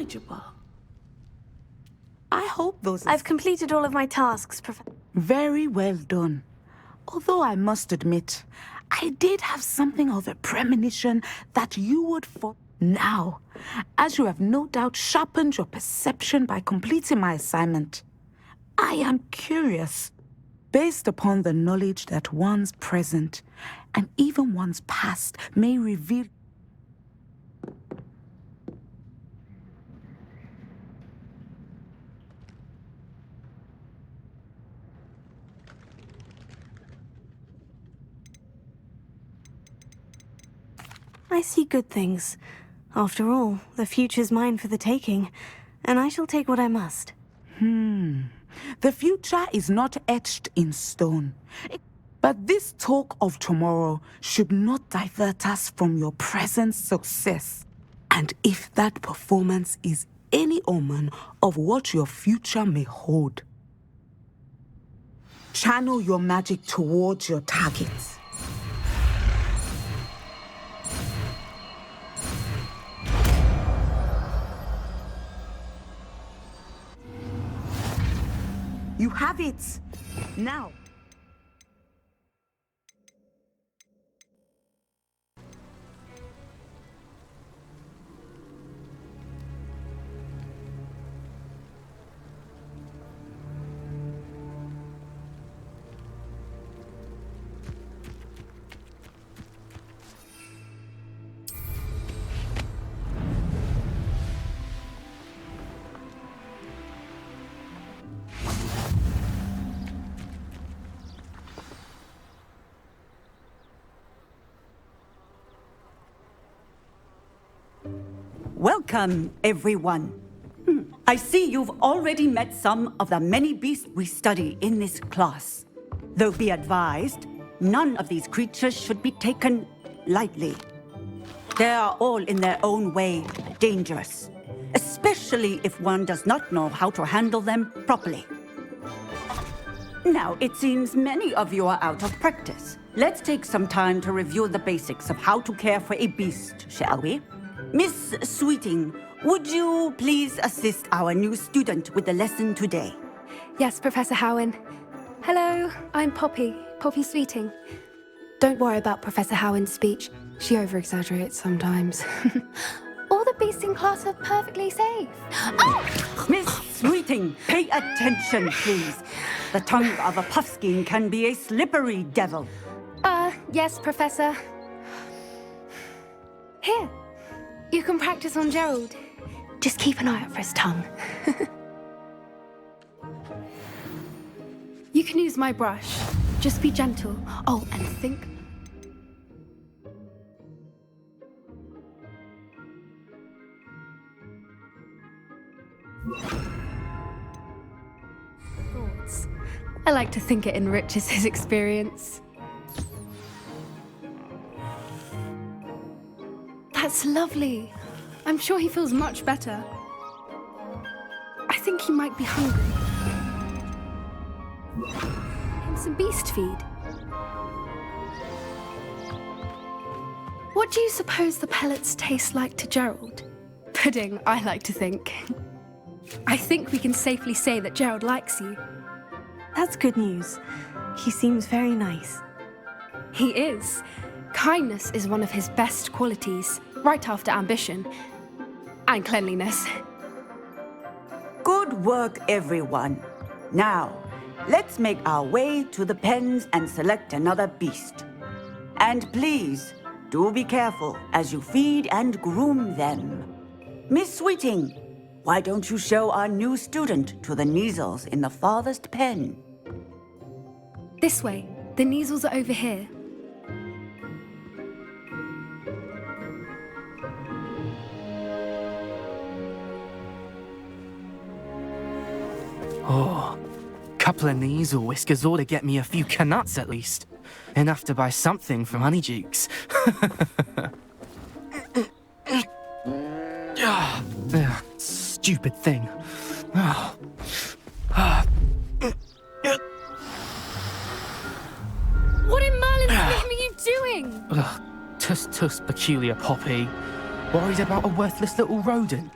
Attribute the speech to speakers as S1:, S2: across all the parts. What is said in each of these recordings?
S1: knowledgeable. I hope those...
S2: I've completed all of my tasks, Professor.
S1: Very well done. Although I must admit, I did have something of a premonition that you would fall. Now, as you have no doubt sharpened your perception by completing my assignment, I am curious, based upon the knowledge that one's present and even one's past may reveal.
S2: I see good things. After all, the future's mine for the taking, and I shall take what I must.
S1: The future is not etched in stone. But this talk of tomorrow should not divert us from your present success. And if that performance is any omen of what your future may hold, channel your magic towards your targets. You have it! Now!
S3: Welcome, everyone. I see you've already met some of the many beasts we study in this class. Though be advised, none of these creatures should be taken lightly. They are all in their own way dangerous, especially if one does not know how to handle them properly. Now, it seems many of you are out of practice. Let's take some time to review the basics of how to care for a beast, shall we? Miss Sweeting, would you please assist our new student with the lesson today?
S4: Yes, Professor Howen. Hello, I'm Poppy Sweeting. Don't worry about Professor Howen's speech. She over-exaggerates sometimes. All the beasts in class are perfectly safe. Oh!
S3: Miss Sweeting, pay attention, please. The tongue of a puffskein can be a slippery devil.
S4: Yes, Professor. Here. You can practice on Gerald. Just keep an eye out for his tongue. You can use my brush. Just be gentle. Oh, and think. Thoughts. I like to think it enriches his experience. That's lovely. I'm sure he feels much better. I think he might be hungry. And some beast feed. What do you suppose the pellets taste like to Gerald? Pudding, I like to think. I think we can safely say that Gerald likes you.
S2: That's good news. He seems very nice.
S4: He is. Kindness is one of his best qualities, right after ambition. And cleanliness.
S3: Good work, everyone. Now, let's make our way to the pens and select another beast. And please, do be careful as you feed and groom them. Miss Sweeting, why don't you show our new student to the Neasels in the farthest pen?
S4: This way. The Neasels are over here.
S5: Oh, couple of Neasel whiskers ought to get me a few canuts at least. Enough to buy something from Honeydukes. Stupid thing.
S4: What in Merlin's name are you doing?
S5: Tuss, peculiar Poppy. Worried about a worthless little rodent?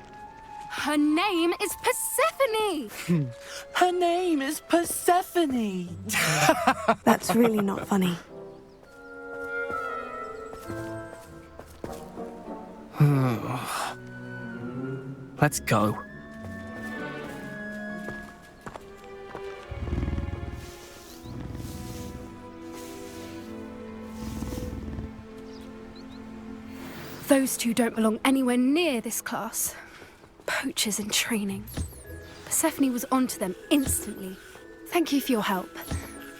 S4: Her name is Persephone!
S5: Her name is Persephone!
S2: That's really not funny.
S5: Let's go.
S4: Those two don't belong anywhere near this class. Poachers in training. Persephone was onto them instantly. Thank you for your help.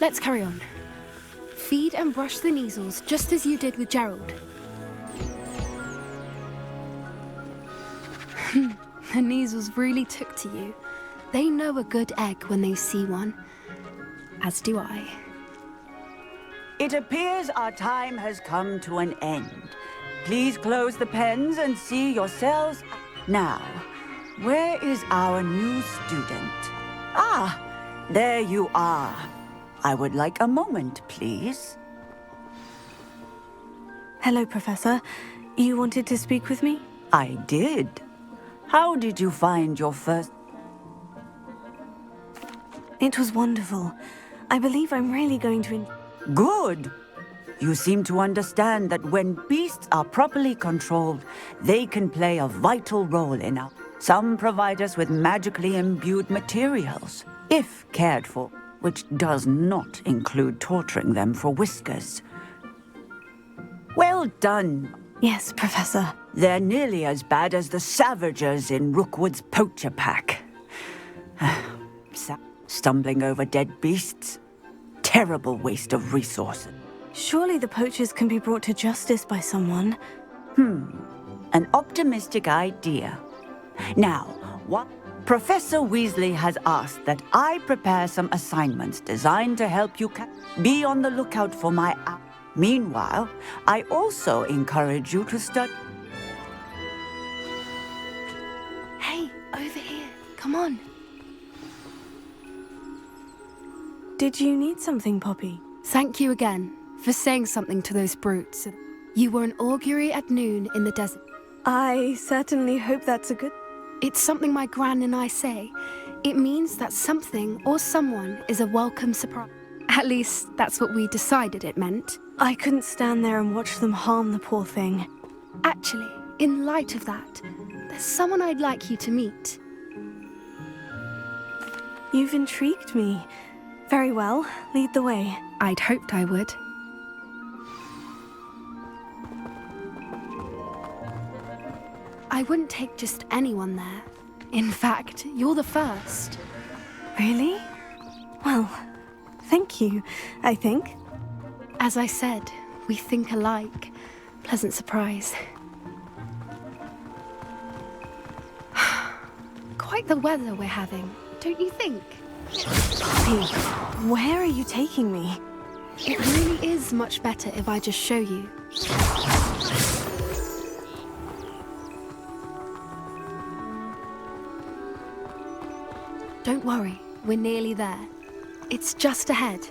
S4: Let's carry on. Feed and brush the Neasels just as you did with Gerald. The Neasels really took to you. They know a good egg when they see one. As do I.
S3: It appears our time has come to an end. Please close the pens and see yourselves. Now, where is our new student? Ah, there you are. I would like a moment, please.
S2: Hello, Professor. You wanted to speak with me?
S3: I did. How did you find your first...
S2: It was wonderful. I believe I'm really going to...
S3: Good! You seem to understand that when beasts are properly controlled, they can play a vital role in our... Some provide us with magically imbued materials, if cared for, which does not include torturing them for whiskers. Well done.
S2: Yes, Professor.
S3: They're nearly as bad as the Savagers in Rookwood's poacher pack. Stumbling over dead beasts. Terrible waste of resources.
S2: Surely the poachers can be brought to justice by someone.
S3: An optimistic idea. Now, what? Professor Weasley has asked that I prepare some assignments designed to help you be on the lookout for my app. Meanwhile, I also encourage you to study.
S4: Hey, over here. Come on.
S2: Did you need something, Poppy?
S4: Thank you again for saying something to those brutes. You were an augury at noon in the desert.
S2: I certainly hope that's a good...
S4: It's something my gran and I say. It means that something or someone is a welcome surprise. At least, that's what we decided it meant.
S2: I couldn't stand there and watch them harm the poor thing.
S4: Actually, in light of that, there's someone I'd like you to meet.
S2: You've intrigued me. Very well, lead the way.
S4: I'd hoped I would. I wouldn't take just anyone there. In fact, you're the first.
S2: Really? Well, thank you, I think.
S4: As I said, we think alike. Pleasant surprise. Quite the weather we're having, don't you think?
S2: Poppy, where are you taking me?
S4: It really is much better if I just show you. Don't worry, we're nearly there. It's just ahead.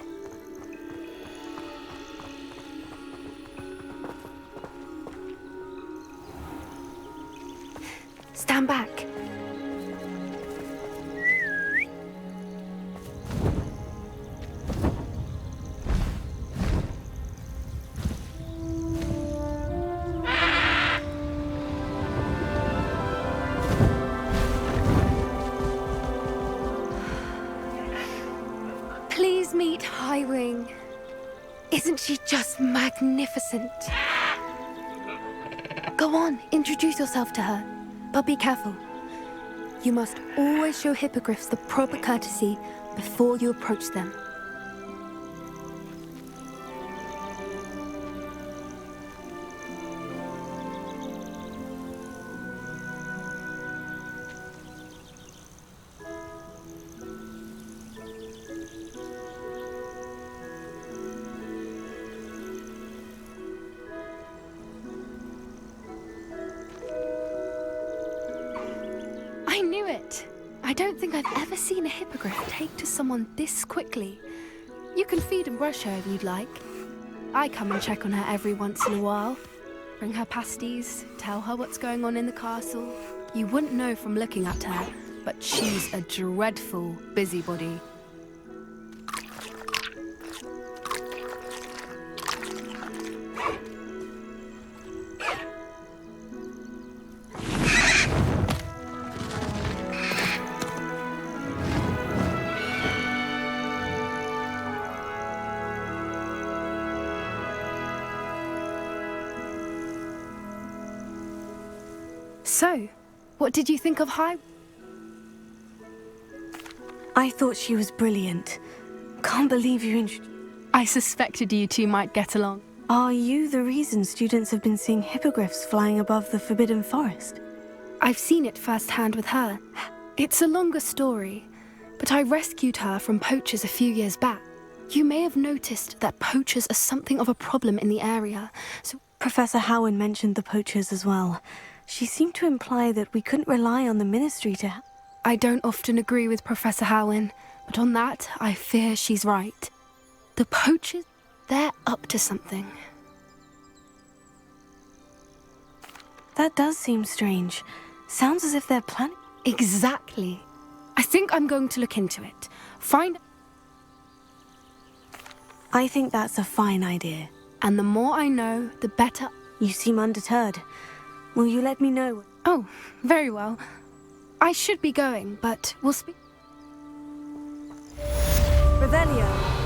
S4: Stand back. Please meet Highwing. Isn't she just magnificent? Go on, introduce yourself to her. But be careful. You must always show hippogriffs the proper courtesy before you approach them. I knew it! I don't think I've ever seen a hippogriff take to someone this quickly. You can feed and brush her if you'd like. I come and check on her every once in a while. Bring her pasties, tell her what's going on in the castle. You wouldn't know from looking at her, but she's a dreadful busybody. So, what did you think of
S2: I thought she was brilliant. Can't believe you
S4: I suspected you two might get along.
S2: Are you the reason students have been seeing hippogriffs flying above the Forbidden Forest?
S4: I've seen it firsthand with her. It's a longer story, but I rescued her from poachers a few years back. You may have noticed that poachers are something of a problem in the area, so
S2: Professor Howen mentioned the poachers as well. She seemed to imply that we couldn't rely on the Ministry to...
S4: I don't often agree with Professor Howen, but on that, I fear she's right. The poachers, they're up to something.
S2: That does seem strange. Sounds as if they're planning...
S4: Exactly. I think I'm going to look into it.
S2: I think that's a fine idea.
S4: And the more I know, the better.
S2: You seem undeterred. Will you let me know?
S4: Oh, very well. I should be going, but we'll speak.
S2: Revelio.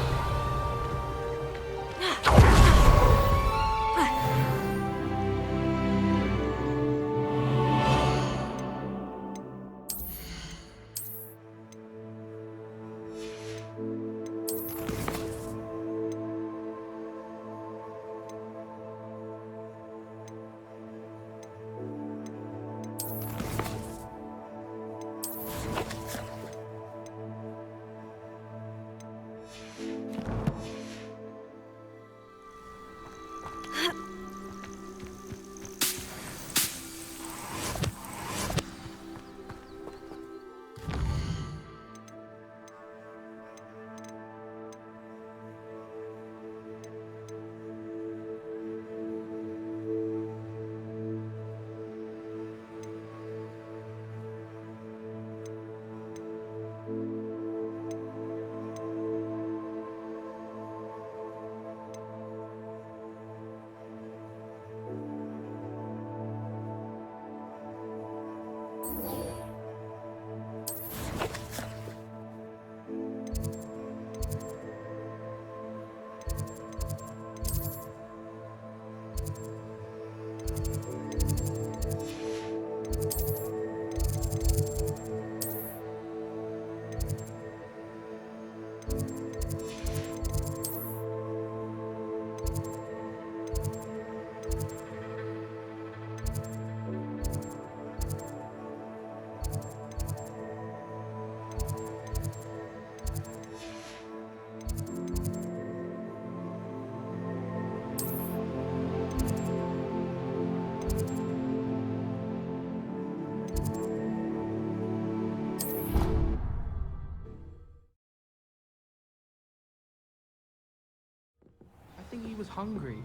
S5: I think he was hungry.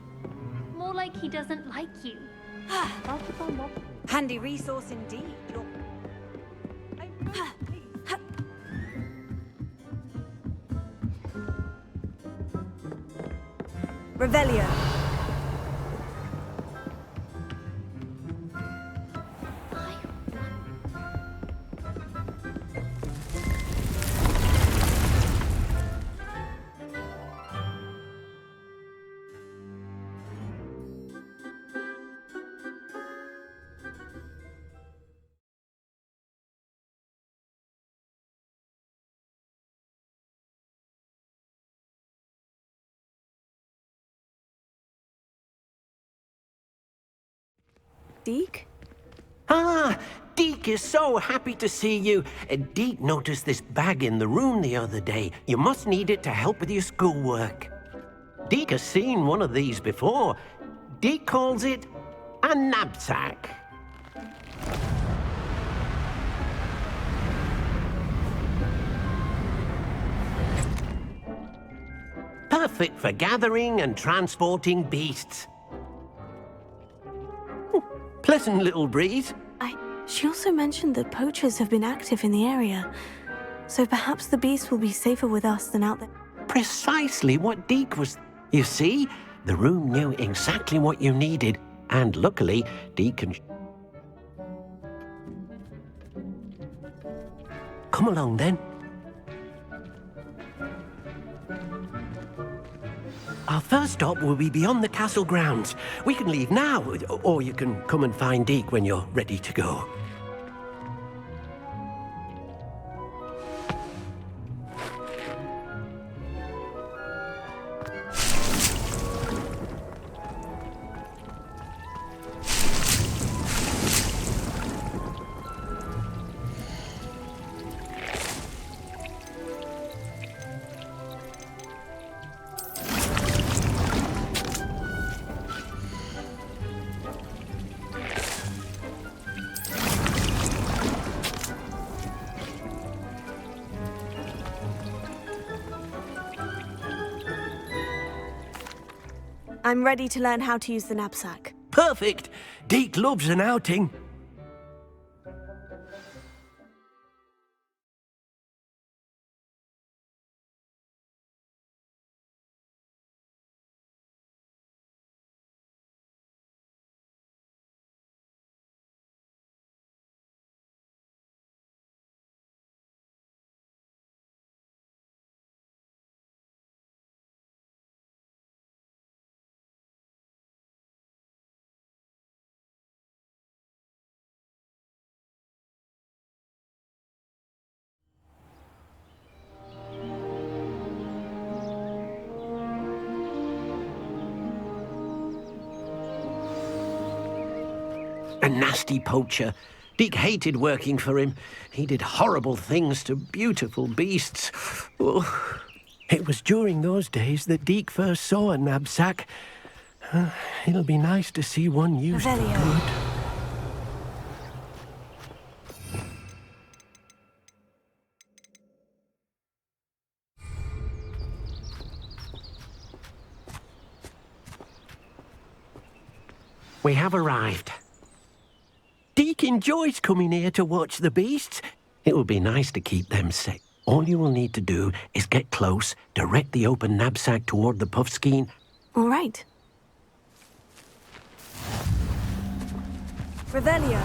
S6: More like he doesn't like you.
S2: Handy resource indeed. Revelio. Deke?
S7: Ah, Deke is so happy to see you. Deke noticed this bag in the room the other day. You must need it to help with your schoolwork. Deke has seen one of these before. Deke calls it a knapsack. Perfect for gathering and transporting beasts. Pleasant little breeze.
S2: She also mentioned that poachers have been active in the area, so perhaps the beast will be safer with us than out there.
S7: Precisely what Deke was... You see? The room knew exactly what you needed, and luckily, Deke can... Come along, then. Our first stop will be beyond the castle grounds. We can leave now, or you can come and find Deke when you're ready to go.
S2: I'm ready to learn how to use the knapsack.
S7: Perfect! Deke loves an outing. A nasty poacher. Deke hated working for him. He did horrible things to beautiful beasts. Oh. It was during those days that Deke first saw a knapsack. It'll be nice to see one used for good. We have arrived. Deke enjoys coming here to watch the beasts. It will be nice to keep them safe. All you will need to do is get close, direct the open knapsack toward the puffskein.
S2: All right. Revelio.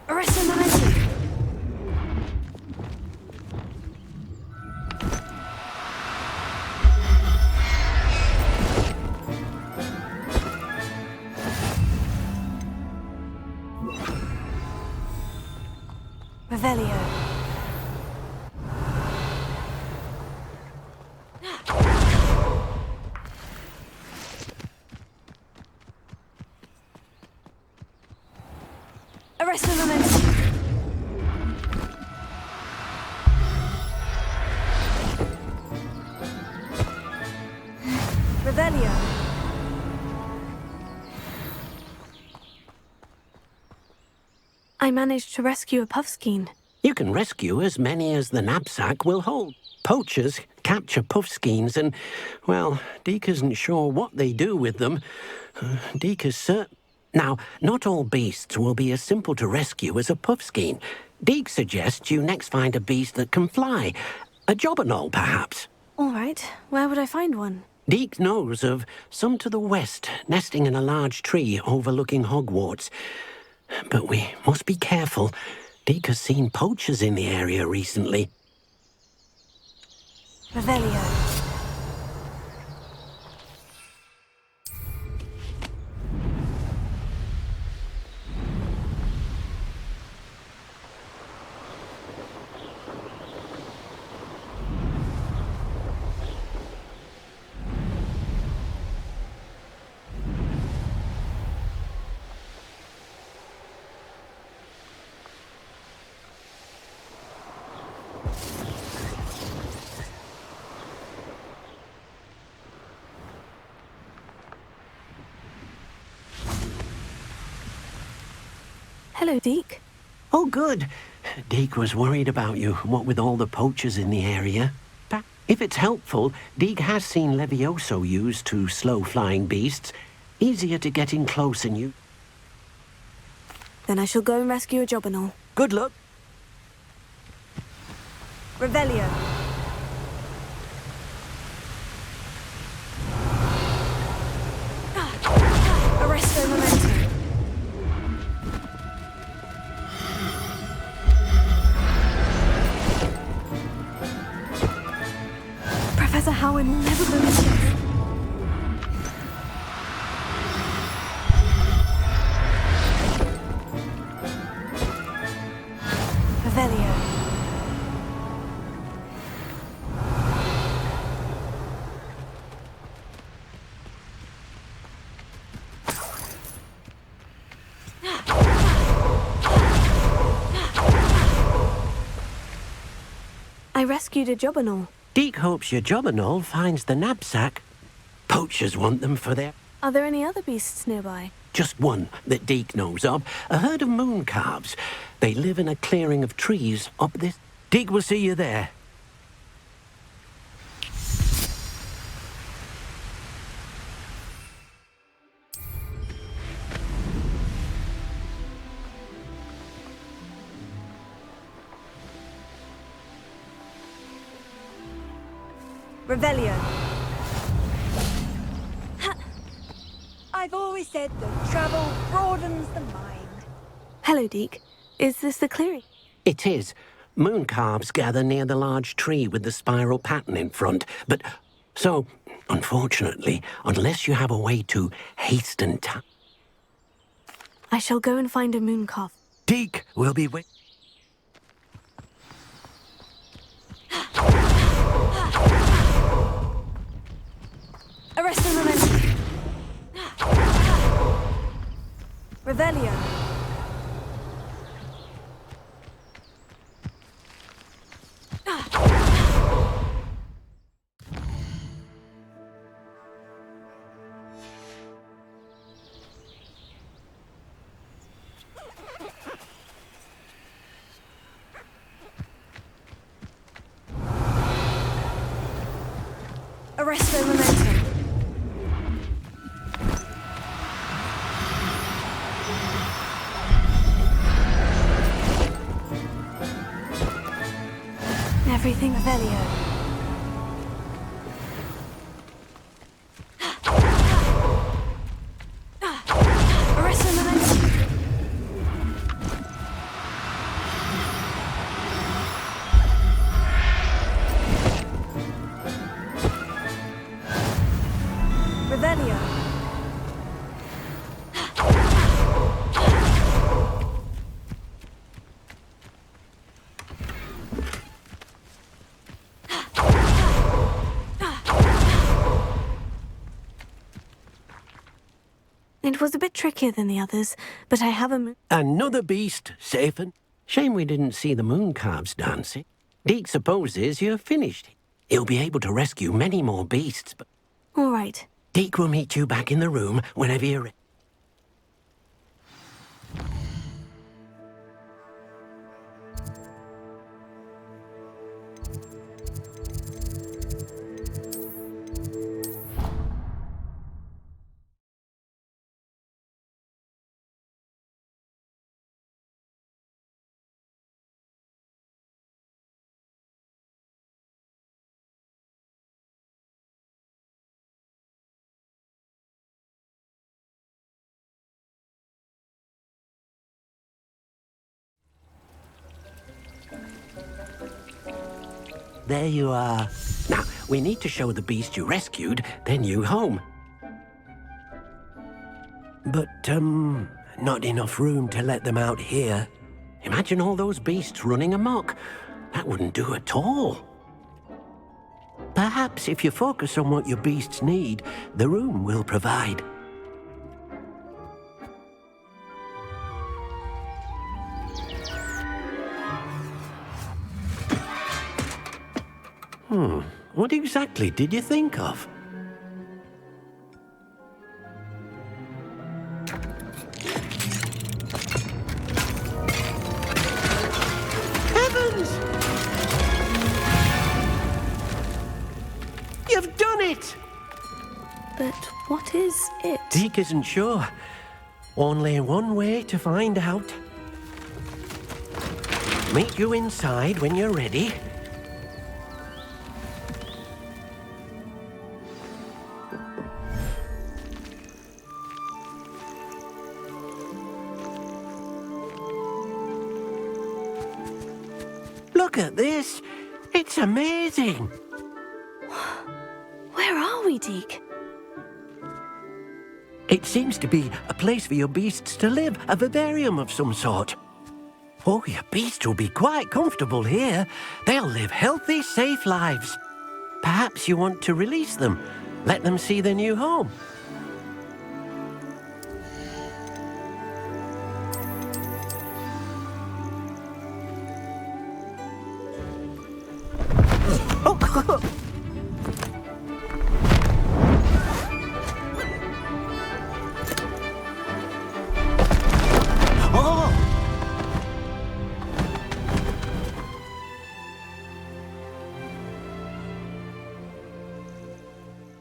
S2: Arresto momentum. Revelio. Arresto momentum. Revelio. I managed to rescue a puffskein.
S7: You can rescue as many as the knapsack will hold. Poachers capture puffskeins and, well, Deke isn't sure what they do with them. Deke is certain... Now, not all beasts will be as simple to rescue as a puffskein. Deke suggests you next find a beast that can fly. A jobberknoll, perhaps.
S2: All right. Where would I find one?
S7: Deke knows of some to the west, nesting in a large tree overlooking Hogwarts. But we must be careful. Deke has seen poachers in the area recently.
S2: Revelio. Hello, Deke.
S7: Oh, good. Deke was worried about you, what with all the poachers in the area. If it's helpful, Deke has seen Levioso used to slow flying beasts. Easier to get in close and you...
S2: Then I shall go and rescue a job and all.
S7: Good luck.
S2: Revelio. Arresto Memento. Professor Howin will never believe this. Revelio. I rescued a job and all.
S7: Deke hopes your job and all finds the knapsack. Poachers want them for their...
S2: Are there any other beasts nearby?
S7: Just one that Deke knows of. A herd of moon calves. They live in a clearing of trees up this... Deke will see you there.
S2: Revelio.
S8: I've always said that travel broadens the mind.
S2: Hello, Deke. Is this the clearing?
S7: It is. Moon calves gather near the large tree with the spiral pattern in front. But, so, unfortunately, unless you have a way to hasten time...
S2: I shall go and find a moon calf.
S7: Deke will be with...
S2: Arresto Memento. Revelio. Arresto Memento. Everything Revelio. Arresto Memento. Revelio. It was a bit trickier than the others, but I have a moon...
S7: Another beast, Safen. Shame we didn't see the moon calves dancing. Deke supposes you're finished. He'll be able to rescue many more beasts, but...
S2: All right.
S7: Deke will meet you back in the room whenever you're ready. There you are. Now, we need to show the beast you rescued, then you home. But, not enough room to let them out here. Imagine all those beasts running amok. That wouldn't do at all. Perhaps if you focus on what your beasts need, the room will provide. What exactly did you think of?
S2: What is it?
S7: Deke isn't sure. Only one way to find out. Meet you inside when you're ready. Look at this. It's amazing.
S2: Where are we, Deke?
S7: It seems to be a place for your beasts to live, a vivarium of some sort. Oh, your beasts will be quite comfortable here. They'll live healthy, safe lives. Perhaps you want to release them, let them see their new home. Oh.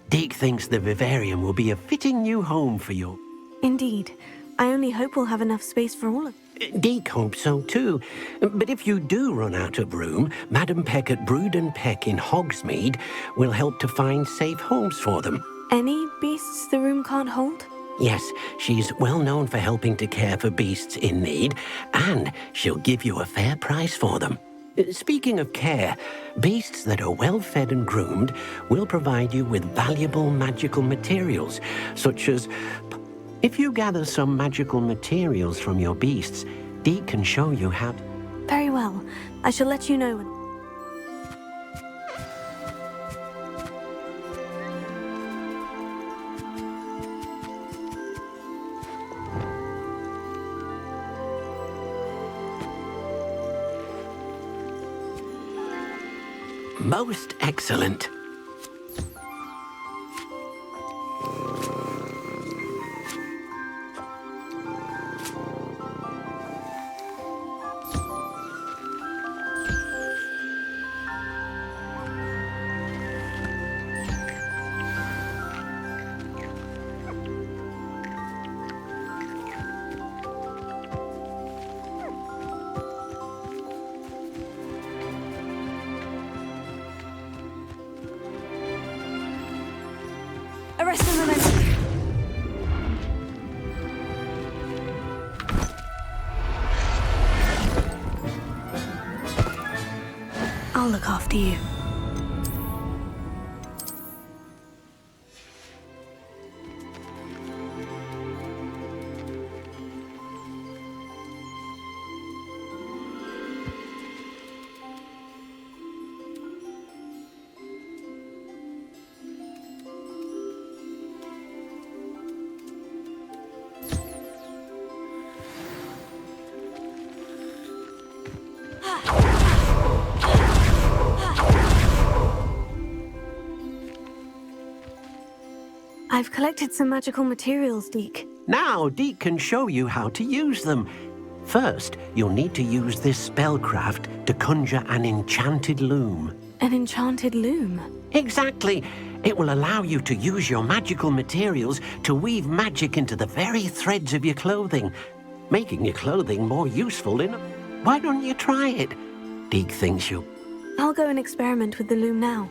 S7: Deke thinks the vivarium will be a fitting new home for you.
S2: Indeed. I only hope we'll have enough space for all of
S7: Deke hopes so too. But if you do run out of room, Madam Peck at Brood and Peck in Hogsmeade will help to find safe homes for them.
S2: Any beasts the room can't hold?
S7: Yes, she's well known for helping to care for beasts in need, and she'll give you a fair price for them. Speaking of care, beasts that are well fed and groomed will provide you with valuable magical materials, such as... If you gather some magical materials from your beasts, Deke can show you how to...
S2: Very well. I shall let you know when...
S7: Most excellent.
S2: Arrest the momentum. I'll look after you. I've collected some magical materials, Deke.
S7: Now Deke can show you how to use them. First, you'll need to use this spellcraft to conjure an enchanted loom.
S2: An enchanted loom?
S7: Exactly. It will allow you to use your magical materials to weave magic into the very threads of your clothing, making your clothing more useful in... Why don't you try it? Deke thinks you...
S2: I'll go and experiment with the loom now.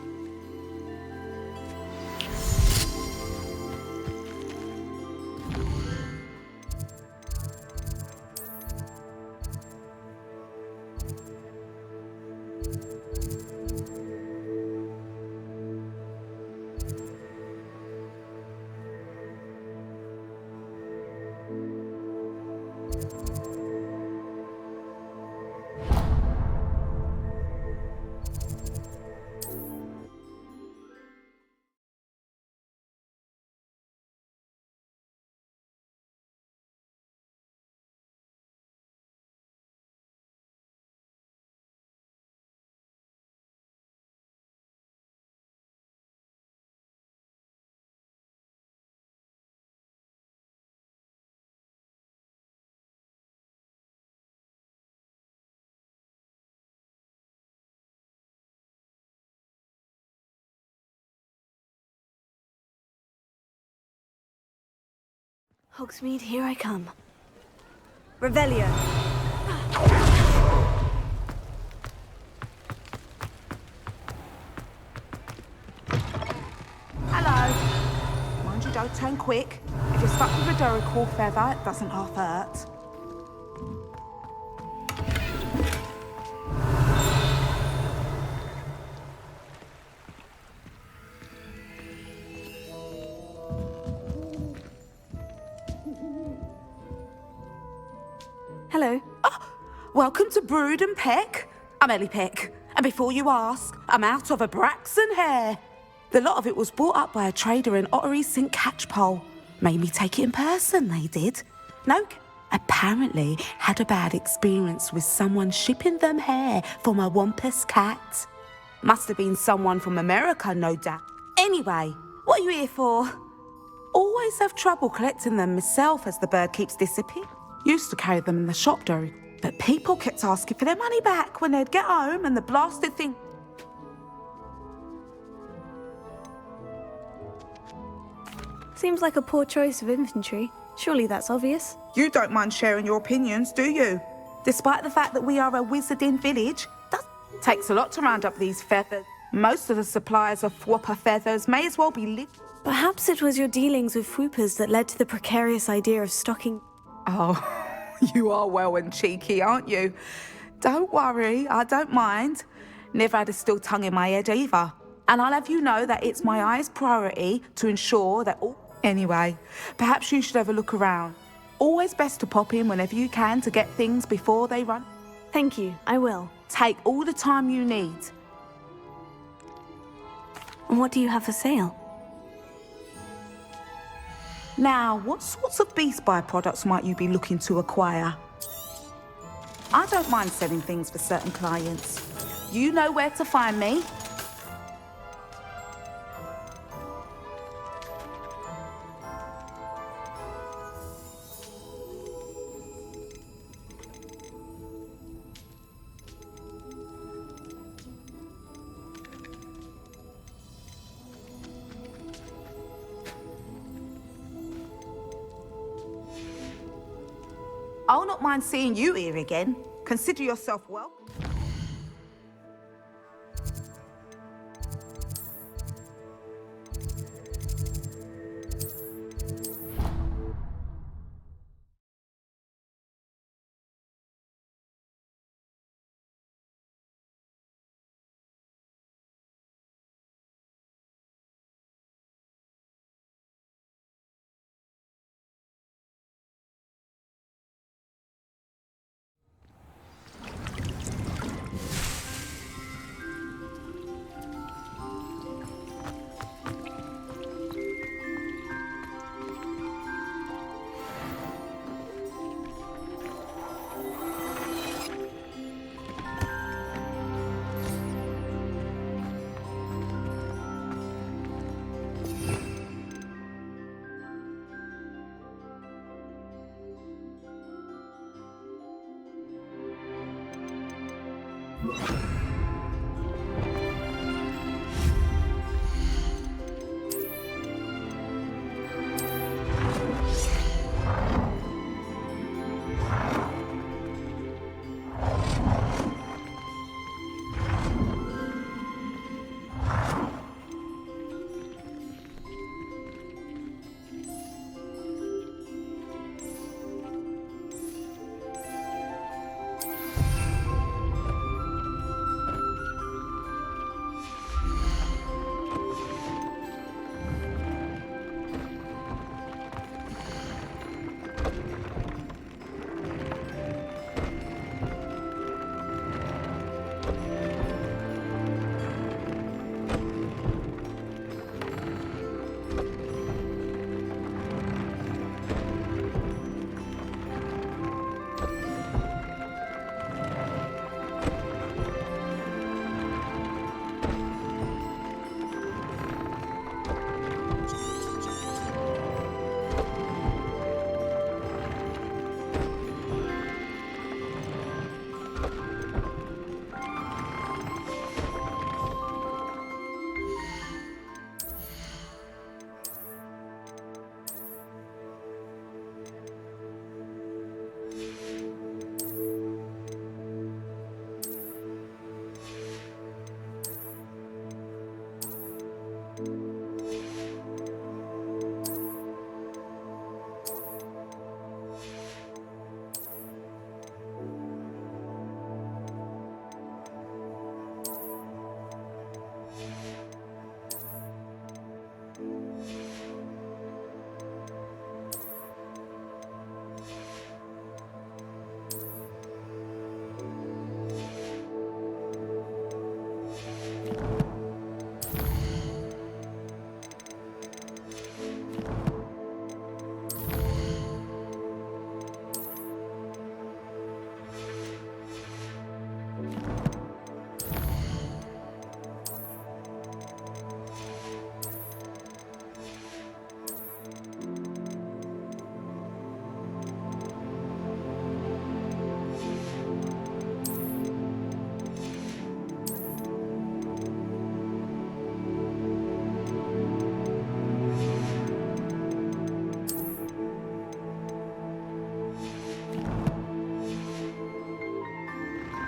S2: Hogsmeade, here I come. Revelio.
S1: Hello. Mind you don't turn quick. If you're stuck with a Duracell feather, it doesn't half hurt.
S2: Hello.
S1: Welcome to Brood and Peck. I'm Ellie Peck, and before you ask, I'm out of a Braxton hair. The lot of it was bought up by a trader in Ottery St. Catchpole. Made me take it in person, they did. No, apparently had a bad experience with someone shipping them hair for my Wampus cat. Must have been someone from America, no doubt. Anyway, what are you here for? Always have trouble collecting them myself as the bird keeps disappearing. Used to carry them in the shop, though, but people kept asking for their money back when they'd get home and the blasted thing...
S2: Seems like a poor choice of inventory. Surely that's obvious.
S1: You don't mind sharing your opinions, do you? Despite the fact that we are a wizarding village, that takes a lot to round up these feathers. Most of the suppliers of Whopper feathers may as well be lit.
S2: Perhaps it was your dealings with Whoopers that led to the precarious idea of stocking...
S1: Oh, you are well and cheeky, aren't you? Don't worry, I don't mind. Never had a still tongue in my head either. And I'll have you know that it's my highest priority to ensure that all... Anyway, perhaps you should have a look around. Always best to pop in whenever you can to get things before they run.
S2: Thank you, I will.
S1: Take all the time you need.
S2: And what do you have for sale?
S1: Now, what sorts of beast byproducts might you be looking to acquire? I don't mind selling things for certain clients. You know where to find me. I'll not mind seeing you here again. Consider yourself welcome.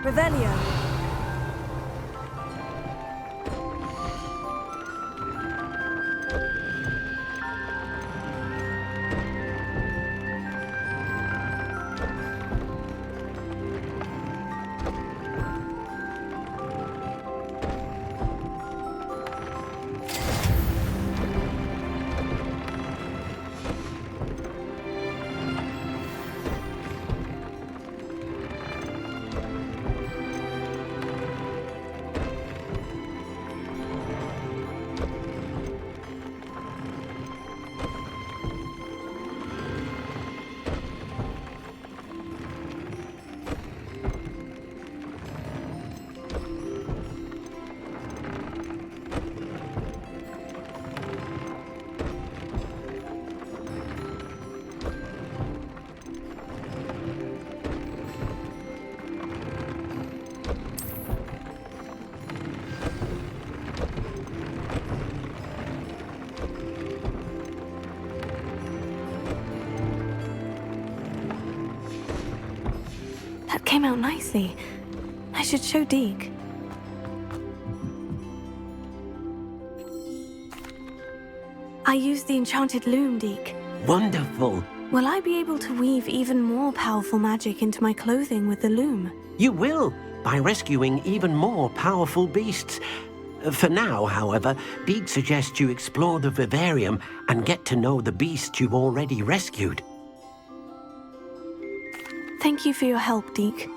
S2: Revelio. That came out nicely. I should show Deke. I used the enchanted loom, Deke.
S7: Wonderful.
S2: Will I be able to weave even more powerful magic into my clothing with the loom?
S7: You will, by rescuing even more powerful beasts. For now, however, Deke suggests you explore the vivarium and get to know the beasts you've already rescued.
S2: Thank you for your help, Deke.